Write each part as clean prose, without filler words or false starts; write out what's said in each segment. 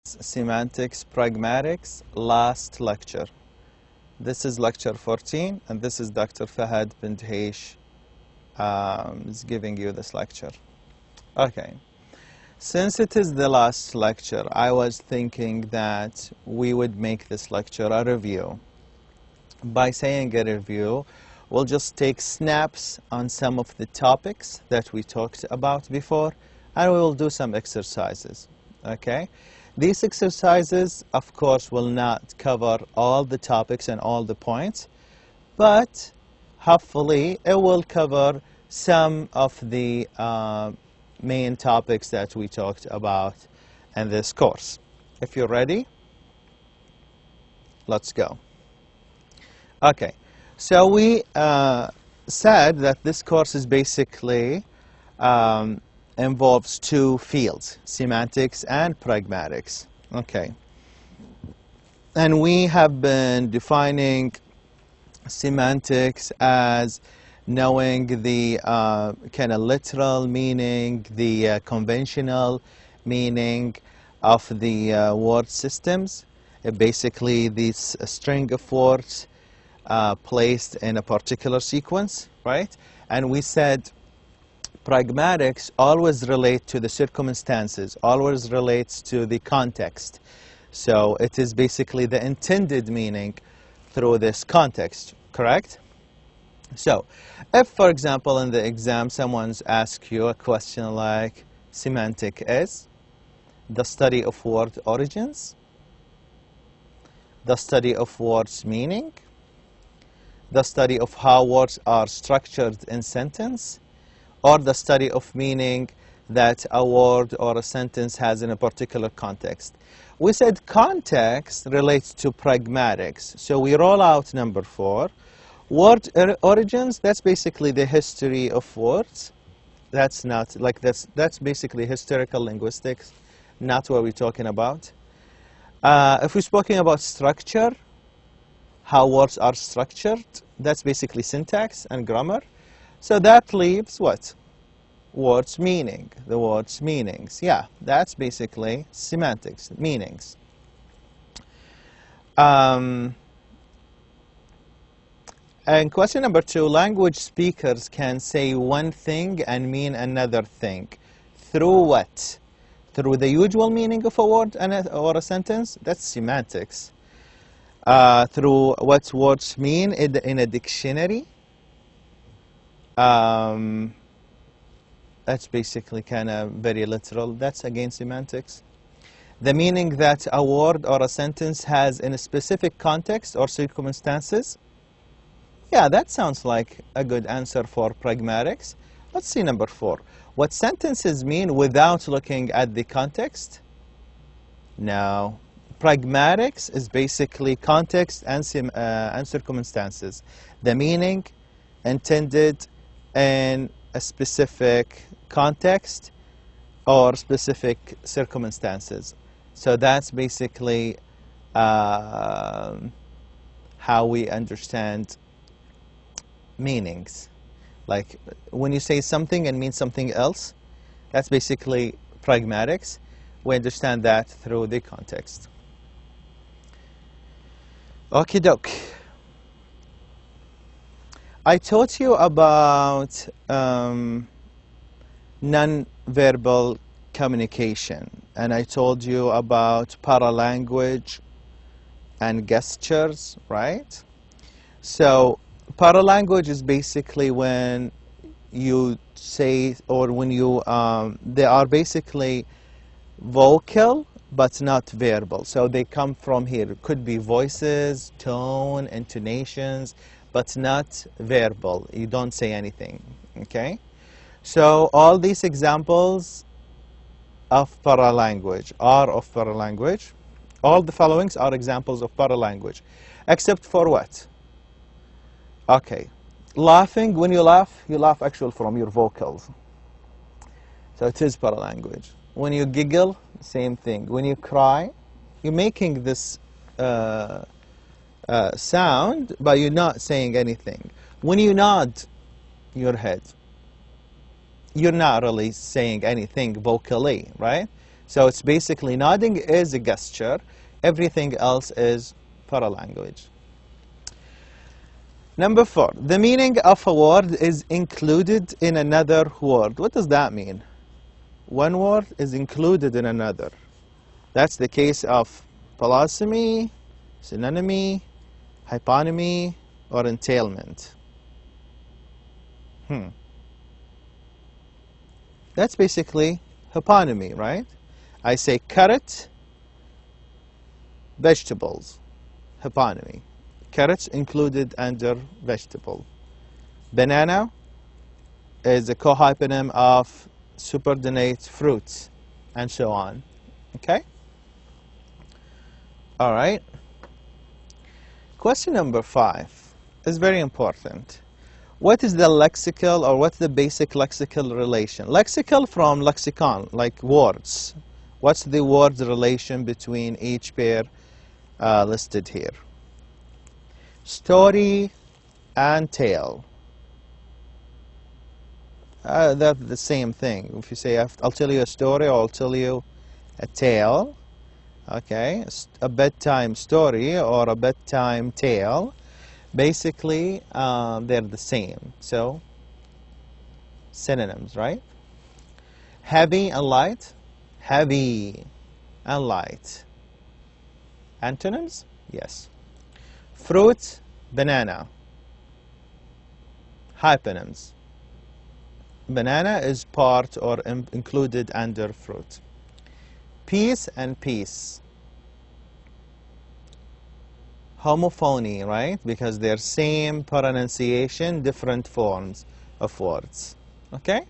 Semantics, Pragmatics, last lecture. This is lecture 14, and this is Dr. Fahad bin Deheish is giving you this lecture. Okay. Since it is the last lecture, I was thinking that we would make this lecture a review. By saying a review, we'll just take snaps on some of the topics that we talked about before, and we will do some exercises. Okay? These exercises, of course, will not cover all the topics and all the points, but hopefully it will cover some of the main topics that we talked about in this course. If you're ready, let's go. Okay, so we said that this course is basically involves two fields, semantics and pragmatics. Okay. And we have been defining semantics as knowing the kind of literal meaning, the conventional meaning of the word systems. Basically, this string of words placed in a particular sequence, right? And we said pragmatics always relate to the circumstances, always relates to the context. So it is basically the intended meaning through this context, correct? So if, for example, in the exam someone's asked you a question like, semantic is the study of word origins, the study of words meaning, the study of how words are structured in sentence, or the study of meaning that a word or a sentence has in a particular context. We said context relates to pragmatics. So we roll out number 4. Word origins, that's basically the history of words. That's not, like that's basically historical linguistics, not what we're talking about. If we're speaking about structure, how words are structured, that's basically syntax and grammar. So that leaves what? Words meaning, the words meanings. Yeah, that's basically semantics, meanings. And question number 2, language speakers can say one thing and mean another thing. Through what? Through the usual meaning of a word or a sentence? That's semantics. Through what words mean in a dictionary? That's basically kind of very literal. That's again semantics. The meaning that a word or a sentence has in a specific context or circumstances. Yeah, that sounds like a good answer for pragmatics. Let's see number 4. What sentences mean without looking at the context? No. Pragmatics is basically context and circumstances. The meaning intended in a specific context or specific circumstances. So that's basically how we understand meanings. Like when you say something and mean something else, that's basically pragmatics. We understand that through the context. Okie doke. I taught you about non-verbal communication, and I told you about paralanguage and gestures, right? So paralanguage is basically when you say, or when you, they are basically vocal but not verbal. So they come from here. It could be voices, tone, intonations, but not verbal. You don't say anything, okay? So all these examples of paralanguage are of paralanguage. All the followings are examples of paralanguage, except for what? Okay, laughing, when you laugh actually from your vocals. So it is paralanguage. When you giggle, same thing. When you cry, you're making this sound, but you're not saying anything. When you nod your head, you're not really saying anything vocally, right? So it's basically nodding is a gesture. Everything else is paralanguage. Number 4, the meaning of a word is included in another word. What does that mean? One word is included in another. That's the case of polysemy, synonymy, hyponymy, or entailment. That's basically hyponymy, right? I say carrot, vegetables, hyponymy. Carrots included under vegetable. Banana is a cohyponym of subordinate fruits, and so on. Okay? All right. Question number 5 is very important. What is the lexical, or what's the basic lexical relation? Lexical from lexicon, like words. What's the word relation between each pair listed here? Story and tale. They're the same thing. If you say, I'll tell you a story, or I'll tell you a tale, okay, a bedtime story or a bedtime tale, basically they're the same. So, synonyms, right? Heavy and light, heavy and light. Antonyms? Yes. Fruit, banana. Hyponyms. Banana is part or included under fruit. Peace and peace. Homophony, right? Because they're same pronunciation, different forms of words. Okay?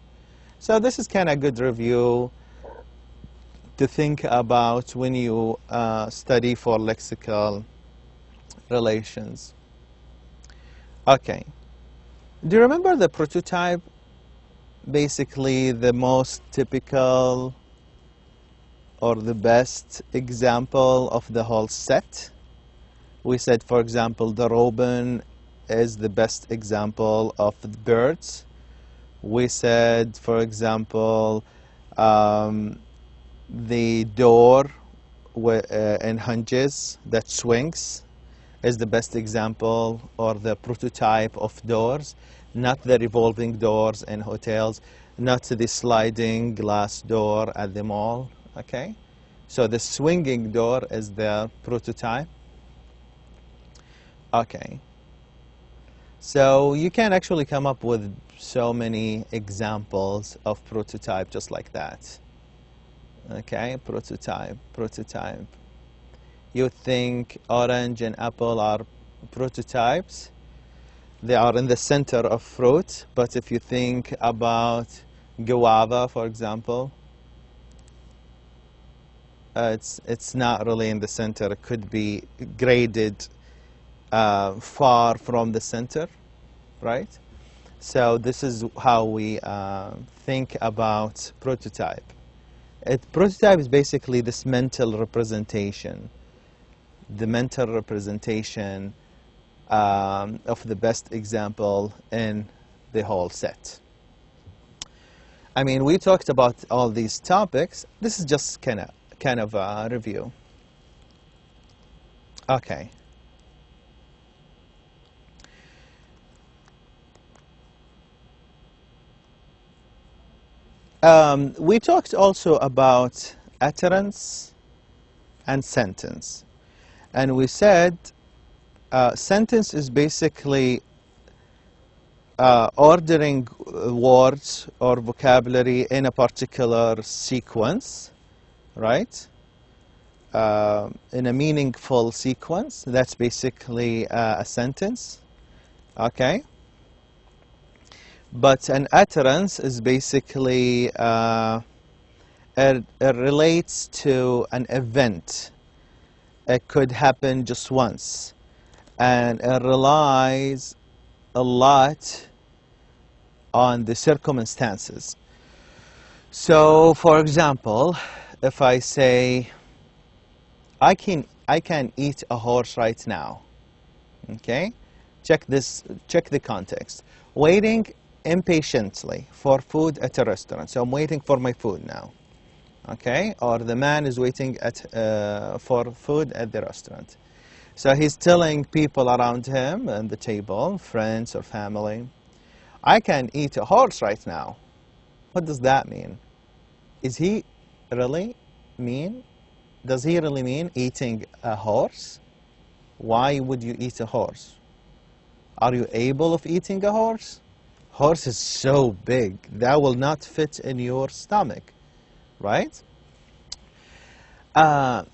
So this is kind of a good review to think about when you study for lexical relations. Okay. Do you remember the prototype? Basically the most typical or the best example of the whole set. We said, for example, the robin is the best example of the birds. We said, for example, the door in hinges that swings is the best example or the prototype of doors, not the revolving doors in hotels, not the sliding glass door at the mall. Okay, so the swinging door is the prototype. Okay, so you can actually come up with so many examples of prototype just like that. Okay, prototype, prototype. You think orange and apple are prototypes. They are in the center of fruit, but if you think about guava, for example, it's not really in the center. It could be graded far from the center, right? So this is how we think about prototype. Prototype is basically this mental representation, the mental representation of the best example in the whole set. I mean, we talked about all these topics. This is just kind of a review. Okay. We talked also about utterance and sentence. And we said sentence is basically ordering words or vocabulary in a particular sequence, right? In a meaningful sequence. That's basically a sentence. Okay? But an utterance is basically, it relates to an event. It could happen just once. And it relies a lot on the circumstances. So, for example, if I say, I can eat a horse right now. Okay? Check the context. Waiting impatiently for food at a restaurant. So I'm waiting for my food now. okay, or the man is waiting for food at the restaurant. So he's telling people around him and the table, friends or family, I can eat a horse right now. What does that mean? Is he really mean? Does he really mean eating a horse? Why would you eat a horse? Are you able of eating a horse? Horse is so big, that will not fit in your stomach, right?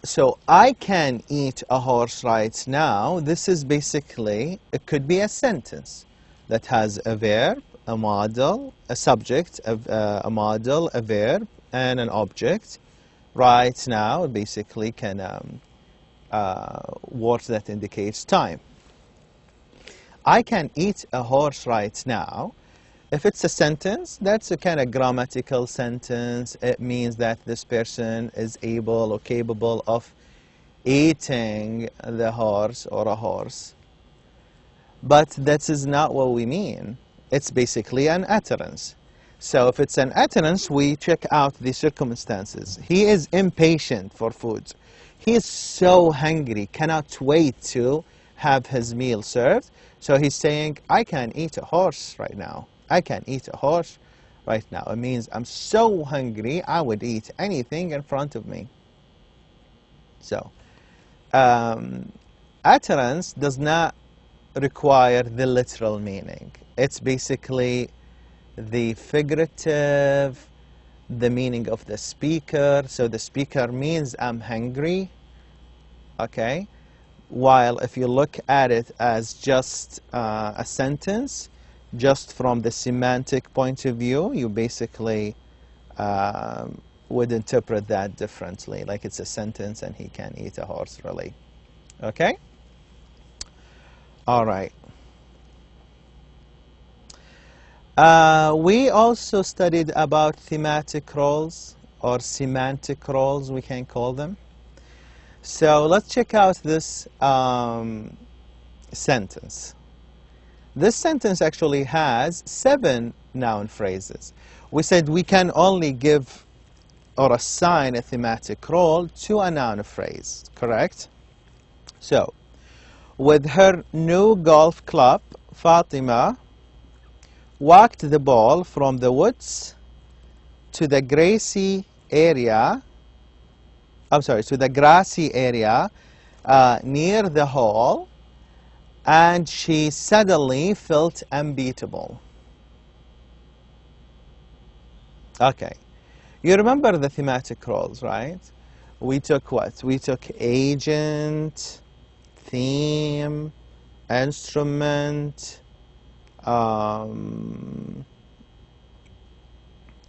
So I can eat a horse right now. This is basically, it could be a sentence that has a verb, a model, a subject, a model, a verb, and an object. Right now, basically can word that indicates time. I can eat a horse right now. If it's a sentence, that's a kind of grammatical sentence. It means that this person is able or capable of eating the horse or a horse. But that is not what we mean. It's basically an utterance. So if it's an utterance, we check out the circumstances. He is impatient for food. He is so hungry, cannot wait to have his meal served. So he's saying, I can eat a horse right now. I can eat a horse right now. It means I'm so hungry, I would eat anything in front of me. So, utterance does not require the literal meaning. It's basically the figurative, the meaning of the speaker. So the speaker means I'm hungry, okay? While if you look at it as just a sentence, just from the semantic point of view, you basically would interpret that differently, like it's a sentence and he can eat a horse, really. Okay? All right. We also studied about thematic roles or semantic roles, we can call them. So let's check out this sentence. This sentence actually has 7 noun phrases. We said we can only give or assign a thematic role to a noun phrase, correct? So, with her new golf club, Fatima walked the ball from the woods to the grassy area, to the grassy area near the hole, and she suddenly felt unbeatable. Okay, you remember the thematic roles, right? We took what? We took agent, theme, instrument,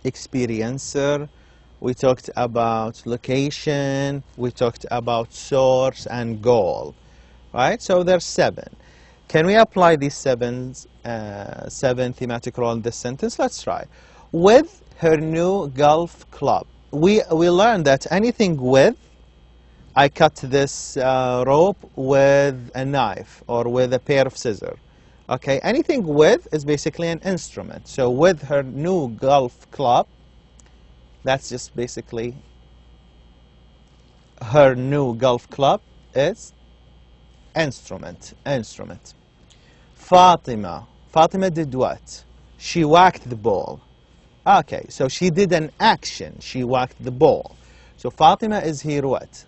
experiencer. We talked about location. We talked about source and goal, right? So there's 7. Can we apply these 7 thematic roles in this sentence? Let's try. With her new golf club. We learned that anything with, I cut this rope with a knife or with a pair of scissors. Okay, anything with is basically an instrument. So with her new golf club, that's just basically her new golf club is instrument. Fatima did what? She whacked the ball. Okay, so she did an action. She whacked the ball. So Fatima is here what?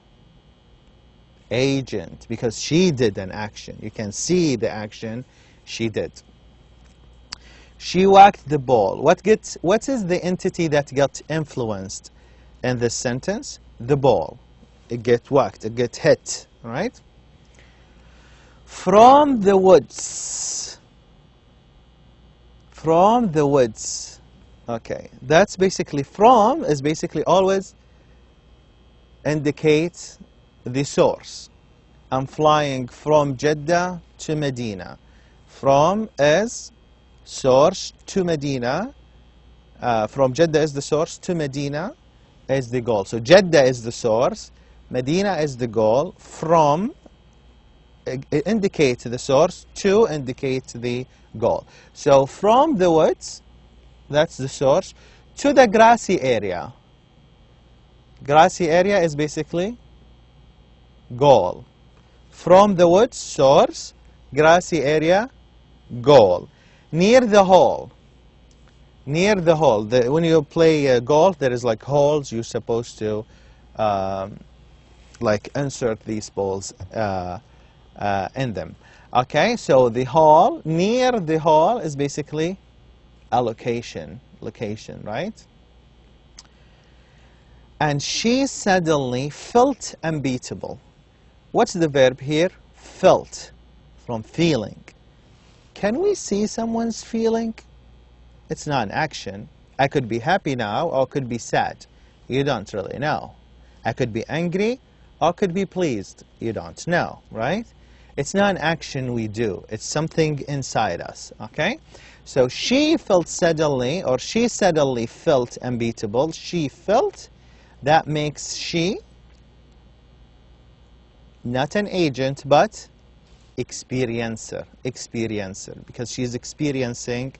Agent, because she did an action. You can see the action she did. She whacked the ball. What is the entity that got influenced in this sentence? The ball. It gets whacked. It gets hit. Right? From the woods. From the woods. Okay. That's basically from is basically always indicates the source. I'm flying from Jeddah to Medina. From is source to Medina. From Jeddah is the source to Medina is the goal. So Jeddah is the source, Medina is the goal. From it indicates the source, to indicates the goal. So from the woods, that's the source, to the grassy area. Grassy area is basically goal. From the wood, source. Grassy area, goal. Near the hole. Near the hole. When you play golf, there is like holes. You're supposed to like insert these balls in them. Okay, so the hole, near the hole is basically a location, right? And she suddenly felt unbeatable. What's the verb here? Felt, from feeling. Can we see someone's feeling? It's not an action. I could be happy now or could be sad. You don't really know. I could be angry or could be pleased. You don't know, right? It's not an action we do. It's something inside us, okay? So she felt suddenly, or she suddenly felt unbeatable. She felt, that makes she not an agent, but experiencer, because she's experiencing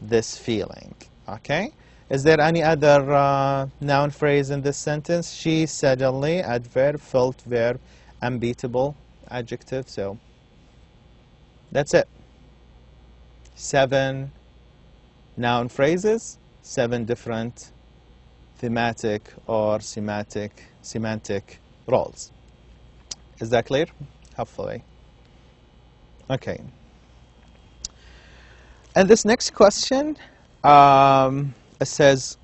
this feeling, okay? Is there any other noun phrase in this sentence? She suddenly, adverb, felt, verb, unbeatable, adjective. So that's it. 7 noun phrases, 7 different thematic or semantic roles. Is that clear? Hopefully. Okay. And this next question, it says,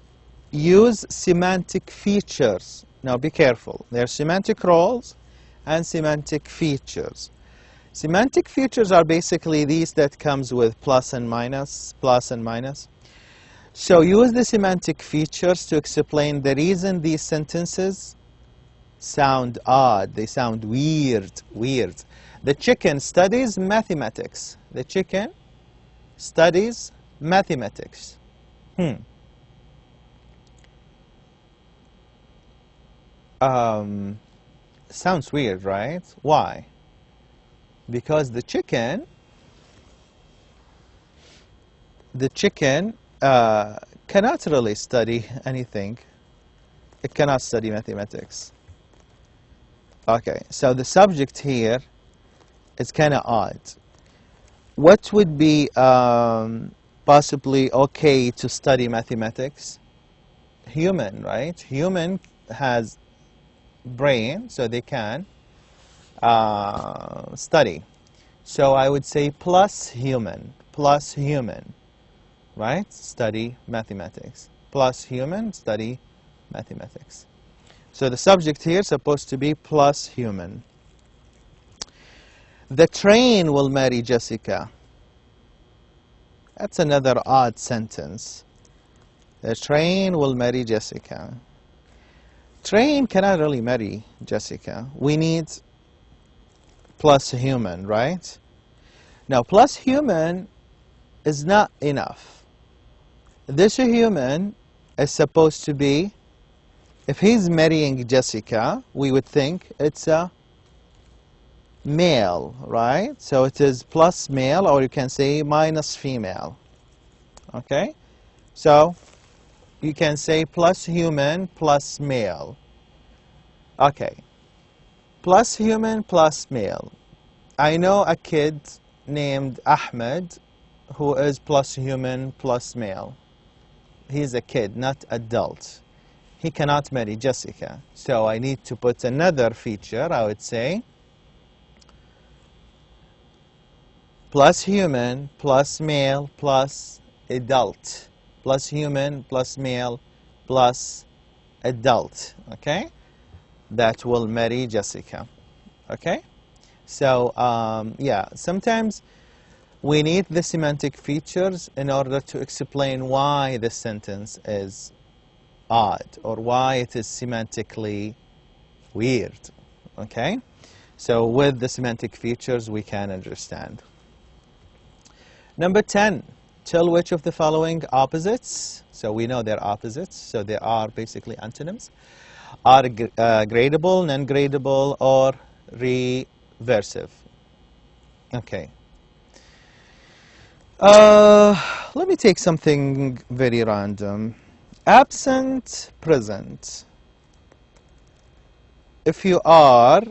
use semantic features. Now be careful. There are semantic roles and semantic features. Semantic features are basically these that comes with plus and minus. So use the semantic features to explain the reason these sentences sound odd. They sound weird. The chicken studies mathematics. The chicken studies mathematics. Sounds weird, right? Why? Because the chicken cannot really study anything. It cannot study mathematics. Okay, so the subject here is kind of odd. What would be possibly okay to study mathematics? Human, right? Human has brain, so they can study. So I would say plus human, right? Study mathematics. Plus human, study mathematics. So the subject here is supposed to be plus human. The train will marry Jessica. That's another odd sentence. The train will marry Jessica. Train cannot really marry Jessica. We need plus human, right? Now, plus human is not enough. This human is supposed to be, if he's marrying Jessica, we would think it's a male, right? So it is plus male, or you can say minus female. Okay? So you can say plus human plus male. Okay. Plus human plus male. I know a kid named Ahmed who is plus human plus male. He's a kid, not adult. He cannot marry Jessica. So I need to put another feature. I would say plus human plus male plus adult. Plus human plus male plus adult. Okay? That will marry Jessica. Okay? So, yeah, sometimes we need the semantic features in order to explain why the sentence is odd or why it is semantically weird. Okay? So with the semantic features we can understand. Number 10, tell which of the following opposites, so we know they're opposites, so they are basically antonyms, are gradable, non-gradable, or reversive. Okay. Let me take something very random. Absent, present. if you are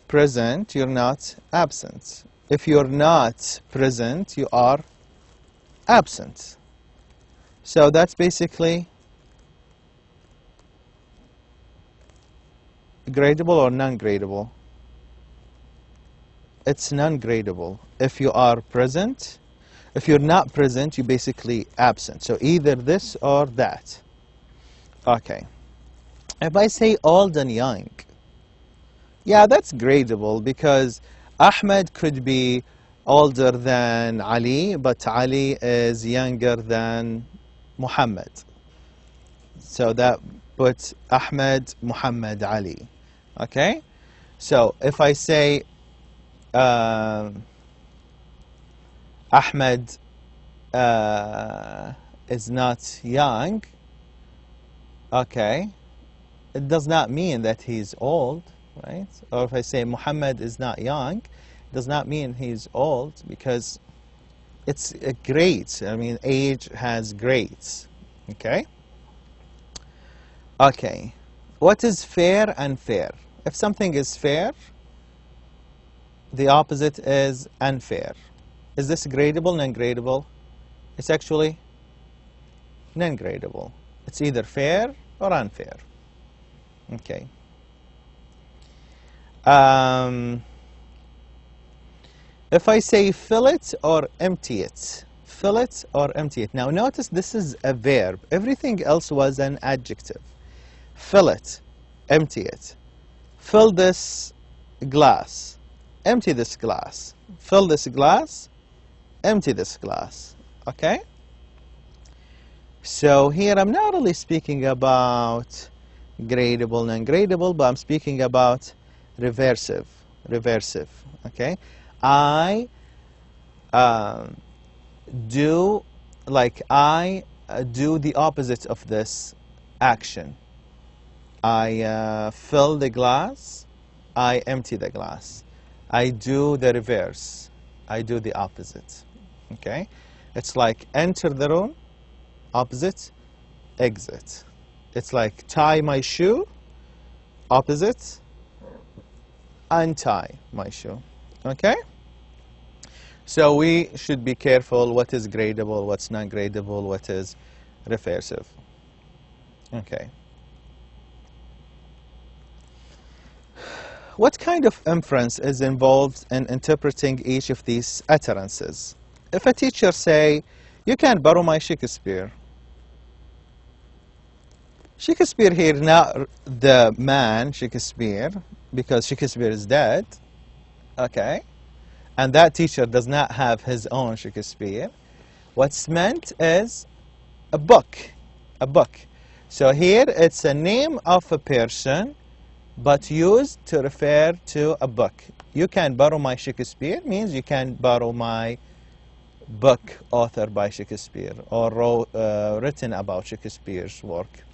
present, you're not absent. If you're not present, you are absent. So that's basically gradable or non-gradable? It's non-gradable. If you are present, if you're not present, you're basically absent. So either this or that. Okay. If I say old and young, yeah, that's gradable because Ahmed could be older than Ali, but Ali is younger than Muhammad. So that puts Ahmed, Muhammad, Ali. Okay? So if I say Ahmed is not young, okay, it does not mean that he's old, right? Or if I say Muhammad is not young, it does not mean he's old because it's a grades. I mean, age has grades, okay? Okay, what is fair and fair? If something is fair, the opposite is unfair. Is this gradable, non-gradable? It's actually non-gradable. It's either fair or unfair. Okay. If I say fill it or empty it, fill it or empty it. Now notice this is a verb. Everything else was an adjective. Fill it, empty it. Fill this glass, empty this glass. Fill this glass, empty this glass. Okay? So here I'm not really speaking about gradable, non-gradable, but I'm speaking about reversive. Reversive. Okay? I do the opposite of this action. I fill the glass, I empty the glass. I do the reverse. I do the opposite. Okay? It's like enter the room, opposite, exit. It's like tie my shoe, opposite, untie my shoe. Okay? So we should be careful what is gradable, what's not gradable, what is reversive. Okay. What kind of inference is involved in interpreting each of these utterances? If a teacher say, you can borrow my Shakespeare. Shakespeare here, not the man Shakespeare, because Shakespeare is dead. Okay? And that teacher does not have his own Shakespeare. What's meant is a book. A book. So here it's a name of a person, but used to refer to a book. You can borrow my Shakespeare means you can borrow my book authored by Shakespeare or written about Shakespeare's work.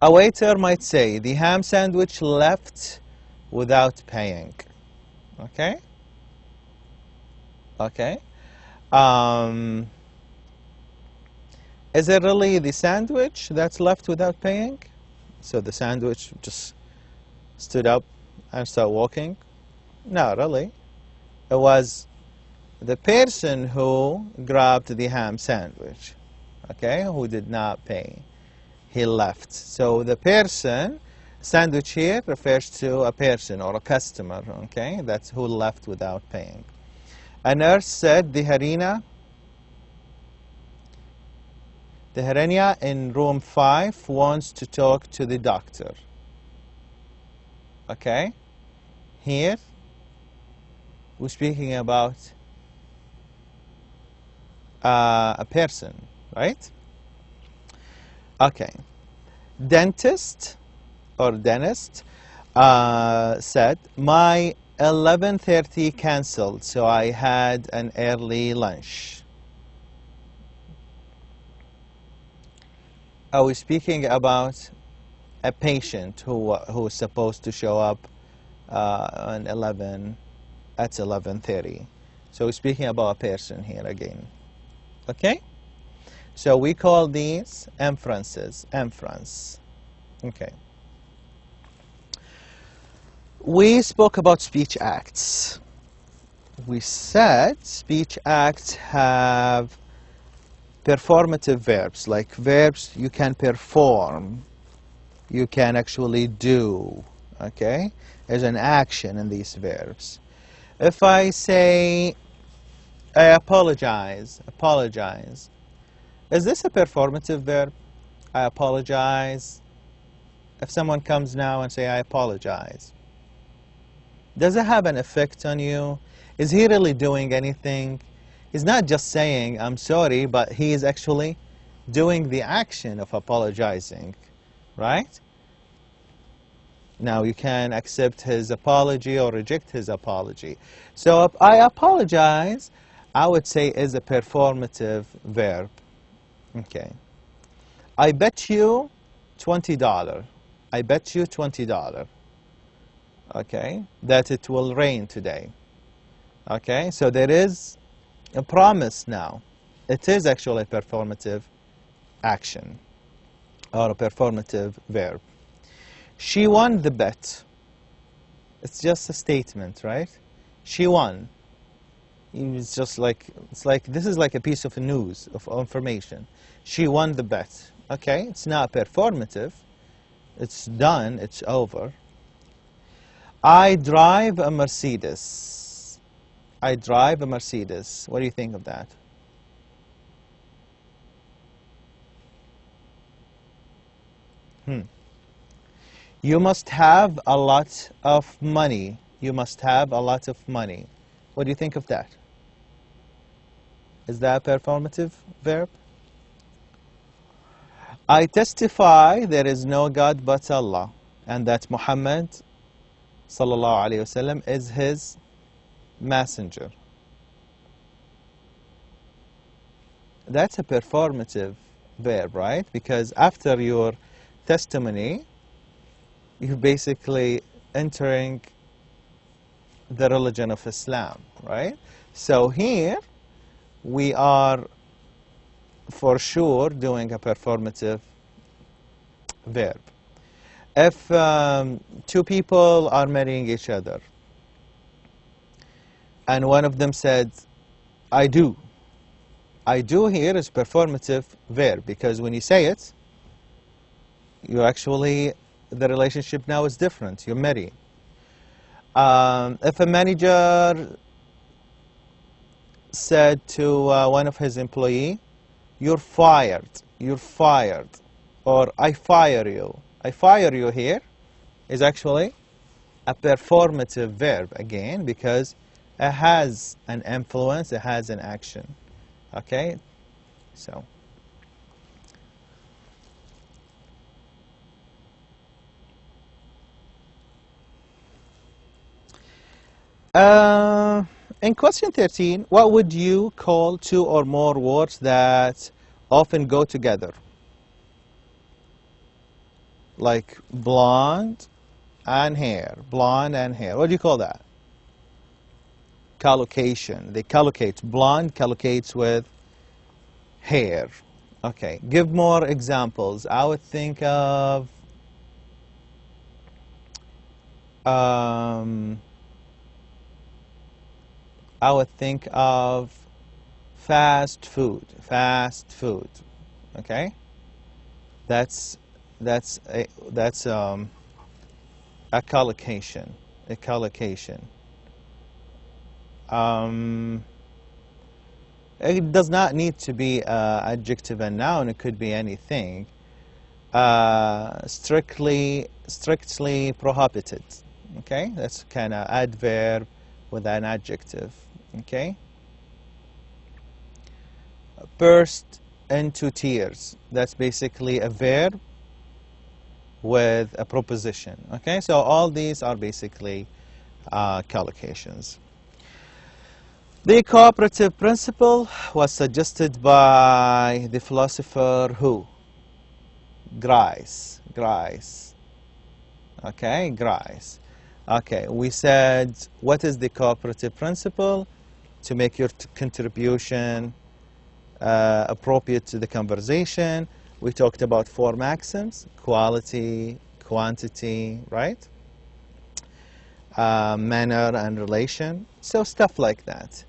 A waiter might say, the ham sandwich left without paying. Okay? Okay? Is it really the sandwich that's left without paying? So the sandwich just stood up and started walking? No, really. It was the person who grabbed the ham sandwich, okay, who did not pay. He left. So the person, sandwich here refers to a person or a customer, okay, that's who left without paying. A nurse said the Harina in room 5 wants to talk to the doctor. Okay? Here, we're speaking about a person, right? Okay. Dentist or dentist said, my 11:30 cancelled, so I had an early lunch. Are we speaking about a patient who is supposed to show up at 11:30? So we're speaking about a person here again. Okay? So we call these inferences. Inference. Okay. We spoke about speech acts. We said speech acts have performative verbs, like verbs you can perform, you can actually do, okay? There's an action in these verbs. If I say, I apologize, apologize, is this a performative verb? I apologize. If someone comes now and say, I apologize, does it have an effect on you? Is he really doing anything? He's not just saying, I'm sorry, but he is actually doing the action of apologizing, right? Now, you can accept his apology or reject his apology. So, if I apologize, I would say is a performative verb. Okay. I bet you $20. I bet you $20. Okay, that it will rain today. Okay, so there is a promise now. It is actually a performative action or a performative verb. She won the bet. It's just a statement, right? She won. It's just like, this is like a piece of news, of information. She won the bet. Okay, it's not performative. It's done, it's over. I drive a Mercedes. I drive a Mercedes. What do you think of that? You must have a lot of money. You must have a lot of money. What do you think of that? Is that a performative verb? I testify there is no God but Allah, and that Muhammad sallallahu alaihi wasallam is his messenger. That's a performative verb, right? Because after your testimony, you're basically entering the religion of Islam, right? So here we are for sure doing a performative verb. If two people are marrying each other and one of them said, I do. I do here is performative verb because when you say it, you actually, the relationship now is different. You're married. If a manager said to one of his employees, you're fired, or I fire you here is actually a performative verb again because it has an influence, it has an action. Okay, so. In question 13, what would you call two or more words that often go together? Like blonde and hair, blonde and hair. What do you call that? Collocation. They collocate. Blonde collocates with hair. Okay, give more examples. I would think of fast food. Fast food. Okay, that's a collocation. A collocation. It does not need to be adjective and noun. It could be anything. Strictly prohibited. Okay, that's kind of adverb with an adjective. Okay. Burst into tears. That's basically a verb with a proposition. Okay, so all these are basically collocations. The cooperative principle was suggested by the philosopher who? Grice. Okay, Grice. Okay, we said, what is the cooperative principle? To make your contribution appropriate to the conversation. We talked about 4 maxims: quality, quantity, right? manner and relation. So stuff like that.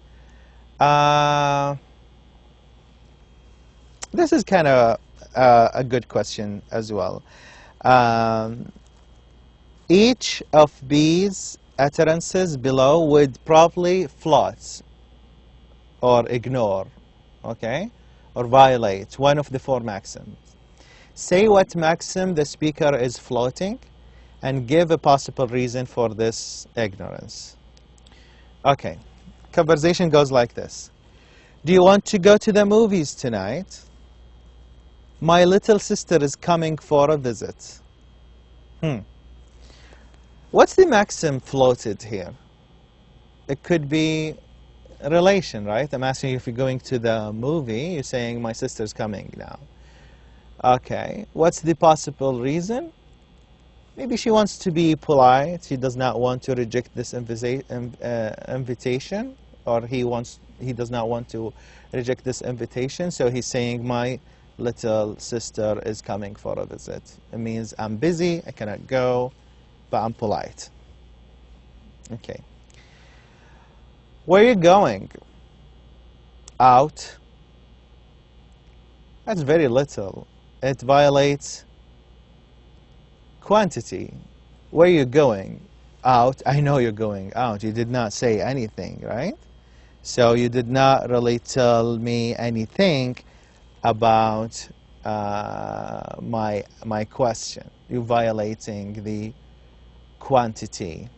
This is kind of a good question as well. Each of these utterances below would probably float or ignore, okay, or violate one of the four maxims. Say what maxim the speaker is floating and give a possible reason for this ignorance. Okay, conversation goes like this. Do you want to go to the movies tonight? My little sister is coming for a visit. What's the maxim floated here? It could be a relation, right? I'm asking you if you're going to the movie, you're saying my sister's coming now. Okay, what's the possible reason? Maybe she wants to be polite, she does not want to reject this invitation, or he does not want to reject this invitation, so he's saying my little sister is coming for a visit. It means I'm busy, I cannot go, but I'm polite. Okay. Where are you going? Out. That's very little. It violates quantity. Where are you going? Out. I know you're going out. You did not say anything, right? So you did not really tell me anything about my question. You're violating the quantity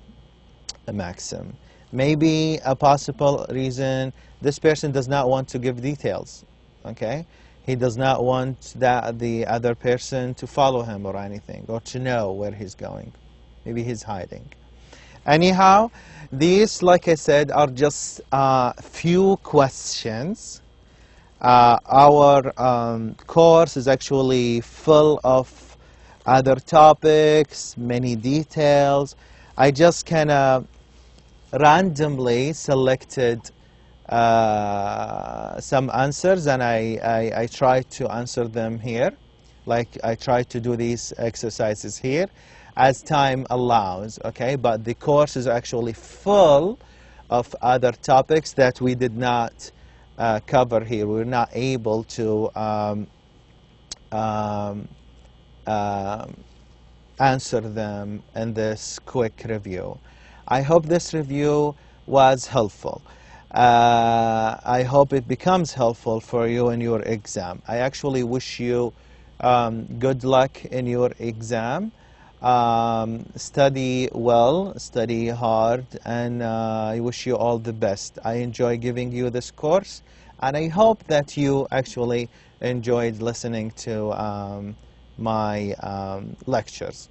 maxim. Maybe a possible reason, this person does not want to give details, okay? He does not want the other person to follow him or anything, or to know where he's going. Maybe he's hiding. Anyhow, these, like I said, are just few questions. Our course is actually full of other topics, many details. I just kind of randomly selected some answers, and I tried to answer them here. Like I tried to do these exercises here as time allows, okay? But the course is actually full of other topics that we did not cover here. We were not able to answer them in this quick review. I hope this review was helpful. I hope it becomes helpful for you in your exam. I actually wish you good luck in your exam. Study well, study hard, and I wish you all the best. I enjoy giving you this course, and I hope that you actually enjoyed listening to my lectures.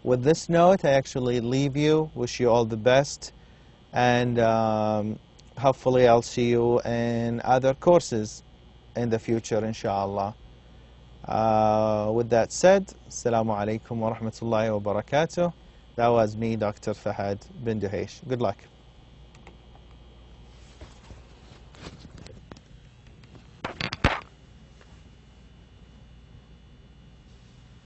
With this note, I actually leave you, wish you all the best, and hopefully I'll see you in other courses in the future, inshallah. With that said, Assalamu alaikum wa rahmatullahi wa barakatuh. That was me, Dr. Fahad bin Deheish. Good luck.